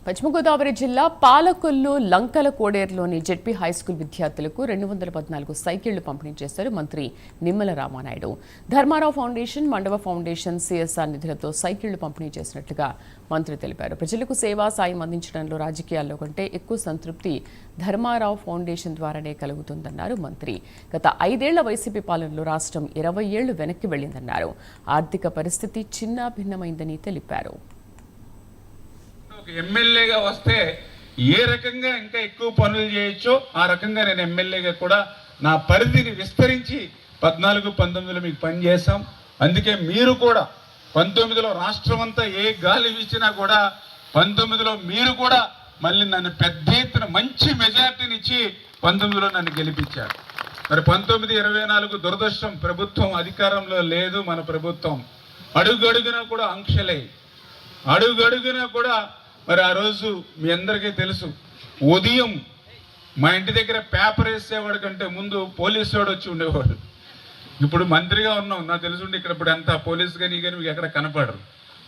పశ్చిమ గోదావరి జిల్లా పాలకొల్లు లంకల కోడేరులోని ZP high school విద్యార్థులకు 214 సైకిళ్లు పంపిణీ చేశారు మంత్రి Nimmala Ramanaidu. Dharmarao foundation, Mandava foundation, CSR నిధులతో సైకిళ్లు పంపిణీ చేసినట్లుగా మంత్రి తెలిపారు. ప్రజలకు సేవా సాయం అందించడంలో రాజకీయాల్లో కంటే ఎక్కువ సంతృప్తి ధర్మారావు ఫౌండేషన్ ద్వారానే కలుగుతుందన్నారు మంత్రి. గత 5 ఏళ్ల వైసీపీ పాలనలో రాష్ట్రం 20 ఏళ్లు వెనక్కి వెళ్లిందన్నారు. ఆర్థిక పరిస్థితి చిన్న భిన్నమైందని తెలిపారు. ఎమ్మెల్యేగా వస్తే ఏ రకంగా ఇంకా ఎక్కువ పనులు చేయొచ్చో ఆ రకంగా నేను ఎమ్మెల్యేగా కూడా నా పరిధిని విస్తరించి 14-19లో మీకు పనిచేశాం. అందుకే మీరు కూడా 19లో రాష్ట్రం అంతా ఏ గాలి వీచినా కూడా 19లో మీరు కూడా మళ్ళీ నన్ను పెద్ద ఎత్తున మంచి మెజార్టీని ఇచ్చి 19లో నన్ను గెలిపించారు. మరి 19-24 దురదృష్టం, ప్రభుత్వం అధికారంలో లేదు. మన ప్రభుత్వం అడుగడుగునా కూడా ఆంక్షలే, అడుగడుగునా కూడా మరి ఆ రోజు మీ అందరికీ తెలుసు, ఉదయం మా ఇంటి దగ్గర పేపర్ వేసేవాడు కంటే ముందు పోలీసు వాడు వచ్చి ఉండేవాడు. ఇప్పుడు మంత్రిగా ఉన్నాం, నాకు తెలుసుండి ఇక్కడ ఇప్పుడు ఎంత పోలీసు కానీ మీకు ఎక్కడ కనపడరు.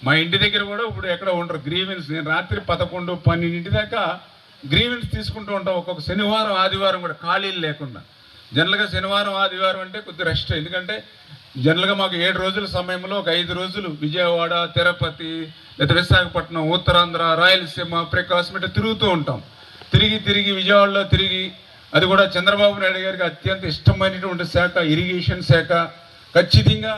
మా ఇంటి దగ్గర కూడా ఇప్పుడు ఎక్కడ ఉండరు. గ్రీవెన్స్ నేను రాత్రి 11-12 దాకా గ్రీవెన్స్ తీసుకుంటూ ఉంటాం. ఒక్కొక్క శనివారం ఆదివారం కూడా ఖాళీలు లేకుండా. జనరల్గా శనివారం ఆదివారం అంటే కొద్ది రెస్ట్, ఎందుకంటే జనరల్గా మాకు 7 రోజుల సమయంలో ఒక 5 రోజులు విజయవాడ, తిరుపతి, లేదా విశాఖపట్నం, ఉత్తరాంధ్ర, రాయలసీమ, ప్రకాశం ఇట్లా తిరుగుతూ ఉంటాం. తిరిగి విజయవాడలో తిరిగి, అది కూడా చంద్రబాబు నాయుడు గారికి అత్యంత ఇష్టమైనటువంటి శాఖ ఇరిగేషన్ శాఖ. ఖచ్చితంగా